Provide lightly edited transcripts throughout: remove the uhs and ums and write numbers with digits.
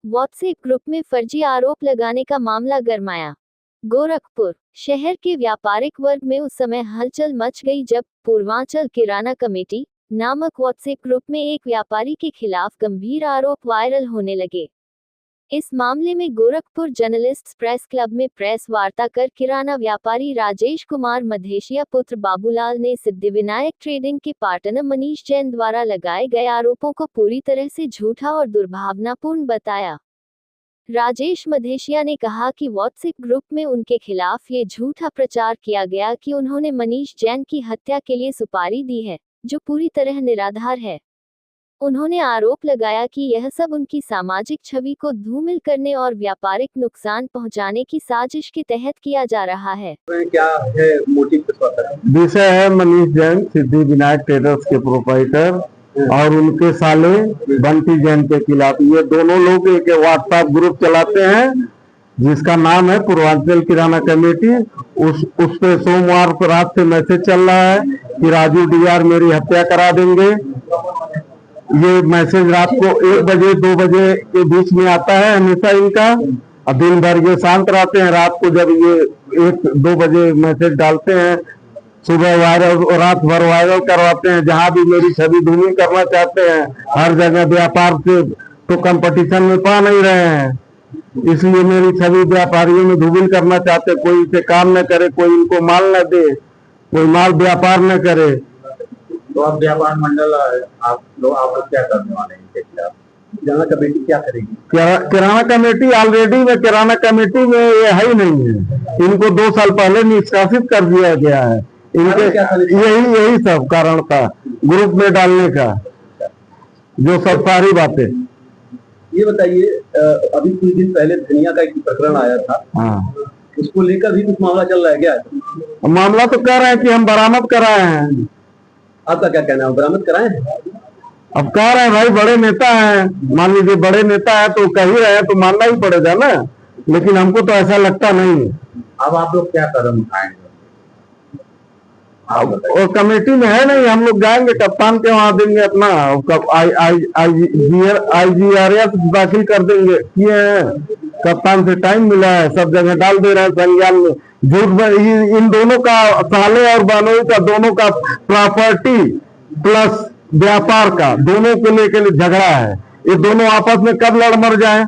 WhatsApp group में फर्जी आरोप लगाने का मामला गरमाया। गोरखपुर शहर के व्यापारिक वर्ग में उस समय हलचल मच गई जब पूर्वांचल किराना कमेटी नामक व्हाट्सएप ग्रुप में एक व्यापारी के खिलाफ गंभीर आरोप वायरल होने लगे। इस मामले में गोरखपुर जर्नलिस्ट्स प्रेस क्लब में प्रेस वार्ता कर किराना व्यापारी राजेश कुमार मधेशिया पुत्र बाबूलाल ने सिद्धिविनायक ट्रेडिंग के पार्टनर मनीष जैन द्वारा लगाए गए आरोपों को पूरी तरह से झूठा और दुर्भावनापूर्ण बताया। राजेश मधेशिया ने कहा कि व्हाट्सएप ग्रुप में उनके खिलाफ ये झूठा प्रचार किया गया कि उन्होंने मनीष जैन की हत्या के लिए सुपारी दी है, जो पूरी तरह निराधार है। उन्होंने आरोप लगाया कि यह सब उनकी सामाजिक छवि को धूमिल करने और व्यापारिक नुकसान पहुंचाने की साजिश के तहत किया जा रहा है। क्या है मोटिव? विषय है मनीष जैन सिद्धिविनायक ट्रेडर्स के प्रोप्राइटर और उनके साले बंटी जैन के खिलाफ। ये दोनों लोग एक व्हाट्सएप ग्रुप चलाते हैं जिसका नाम है पूर्वांचल किराना कमेटी। उस पे सोमवार को रात से मैसेज चल रहा है कि राजू डीआर मेरी हत्या करा देंगे। ये मैसेज रात को 1 बजे 2 बजे के बीच में आता है हमेशा इनका। अब दिन भर ये शांत रहते हैं, रात को जब ये 1-2 बजे मैसेज डालते हैं, सुबह वायरल, रात भर वायरल करवाते हैं। जहां भी मेरी छवि धूमिल करना चाहते हैं, हर जगह व्यापार से तो कंपटीशन में पा नहीं रहे हैं, इसलिए मेरी छवि व्यापारियों में धूमिल करना चाहते। कोई इसे काम न करे, कोई इनको माल न दे, कोई माल व्यापार न करे। तो आप व्यापार मंडल आप लोग क्या करने वाले हैं इनके खिलाफ? किराना कमेटी क्या करेगी? किराना कमेटी ऑलरेडी में किराना कमेटी में ये है ही नहीं है। इनको 2 साल पहले निष्कासित कर दिया गया है। इनके यही सब कारण था ग्रुप में डालने का, जो सब सारी बातें। ये बताइए, अभी कुछ दिन पहले धनिया का एक प्रकरण आया था, हाँ, उसको लेकर भी कुछ मामला चल रहा है क्या? मामला तो कह रहे हैं कि हम बरामद कराए हैं। आपका क्या कहना है, बरामद कराए हैं? अब कह रहे हैं भाई बड़े नेता हैं, मान लीजिए बड़े नेता है तो कह ही रहे हैं तो मानना ही पड़ेगा ना, लेकिन हमको तो ऐसा लगता नहीं है। अब आप लोग क्या कदम उठाएंगे? और कमेटी में है नहीं, हम लोग जाएंगे कप्तान के वहां देंगे अपना IGRF दाखिल कर देंगे। किए हैं, कप्तान से टाइम मिला है, सब जगह डाल दे रहे हैं संज्ञान में। झूठ इन दोनों का, साले और बानोई का, दोनों का प्रॉपर्टी प्लस व्यापार का, दोनों को लेकर झगड़ा है। ये दोनों आपस में कब लड़ मर जाए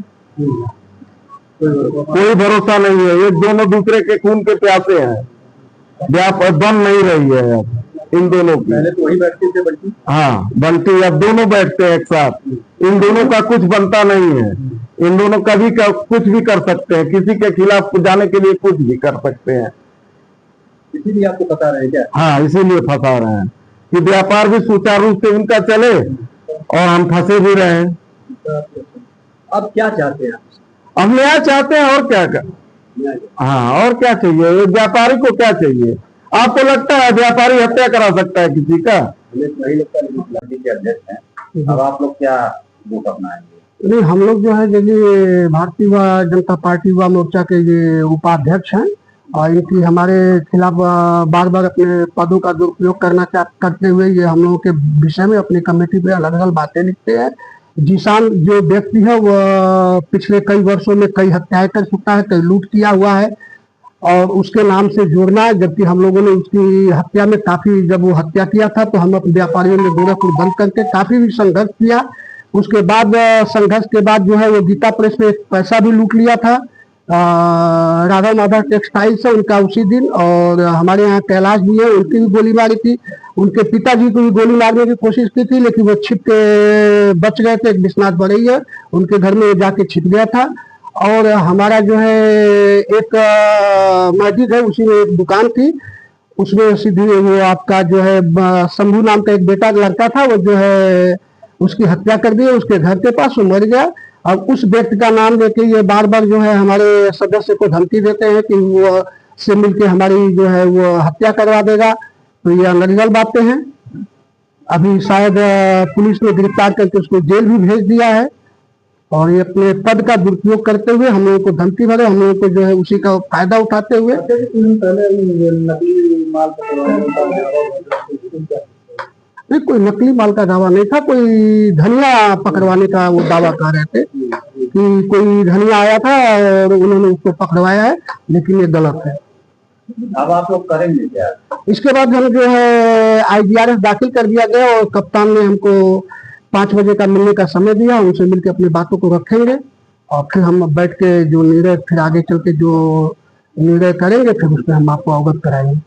कोई भरोसा नहीं है। ये दोनों दूसरे के खून के प्यासे हैं, व्यापार बन नहीं रही है अब इन दोनों की। पहले तो वही बैठते थे बंटी। हाँ बंटी, अब दोनों बैठते हैं एक साथ। इन दोनों का कुछ बनता नहीं है। इन दोनों कभी कुछ भी कर सकते हैं, किसी के खिलाफ जाने के लिए कुछ भी कर सकते हैं। इसीलिए आपको फंसा रहे हैं क्या? हाँ, इसीलिए फंसा रहे हैं कि व्यापार भी सुचारू रूप से उनका चले और हम फंसे भी रहे। अब क्या चाहते हैं? हम न्याय चाहते हैं, और क्या कर। हाँ, और क्या चाहिए? व्यापारी को क्या चाहिए? आपको लगता है व्यापारी हत्या करा सकता है किसी का? नहीं लगता। पार्टी के अध्यक्ष हैं, अब आप लोग क्या वोट अपनाएंगे? नहीं, हम लोग जो है जैसे भारतीय जनता पार्टी युवा मोर्चा के ये उपाध्यक्ष हैं और इनकी हमारे खिलाफ बार बार अपने पदों का दुरुपयोग करते हुए ये हम लोगों के विषय में अपनी कमेटी पे अलग अलग बातें लिखते हैं। जिसान जो व्यक्ति है वह पिछले कई वर्षों में कई हत्याएं कर चुका है, कई लूट किया हुआ है और उसके नाम से जोड़ना है। जबकि हम लोगों ने उसकी हत्या में काफी, जब वो हत्या किया था तो हम अपने व्यापारियों ने गोरखपुर बंद करके काफी भी संघर्ष किया। उसके बाद संघर्ष के बाद जो है वो गीता प्रेस में पैसा भी लूट लिया था राधा माधव टेक्सटाइल से, उनका उसी दिन। और हमारे यहाँ कैलाश भी है, उनकी भी गोली मारी थी। उनके पिताजी को भी गोली मारने की कोशिश की थी, लेकिन वो छिप के बच गए थे। एक विश्वनाथ बड़ैया, उनके घर में जाके छिप गया था। और हमारा जो है एक मस्जिद है, उसी में एक दुकान थी, उसमें सीधी वो आपका जो है शंभू नाम का एक बेटा लड़का था, वो जो है उसकी हत्या कर दी। उसके घर के पास वो मर गया। अब उस व्यक्ति का नाम लेके ये बार बार जो है हमारे सदस्य को धमकी देते हैं कि वो से मिलके हमारी जो है वो हत्या करवा देगा। तो ये अनलीगल बातें हैं। अभी शायद पुलिस ने गिरफ्तार करके उसको जेल भी भेज दिया है और ये अपने पद का दुरुपयोग करते हुए हम लोगों को धमकी भरे, हम लोगों को जो है उसी का फायदा उठाते हुए। नहीं, कोई नकली माल का दावा नहीं था, कोई धनिया पकड़वाने का वो दावा कर रहे थे। कि कोई धनिया आया था और उन्होंने उसको पकड़वाया है, लेकिन ये गलत है। अब आप लोग करेंगे क्या? इसके बाद हम जो है IGRS दाखिल कर दिया गया और कप्तान ने हमको 5 बजे का मिलने का समय दिया। उनसे मिलकर अपनी बातों को रखेंगे और फिर हम बैठ के जो निर्णय, फिर आगे चल के जो निर्णय करेंगे, फिर उसमें हम आपको अवगत कराएंगे।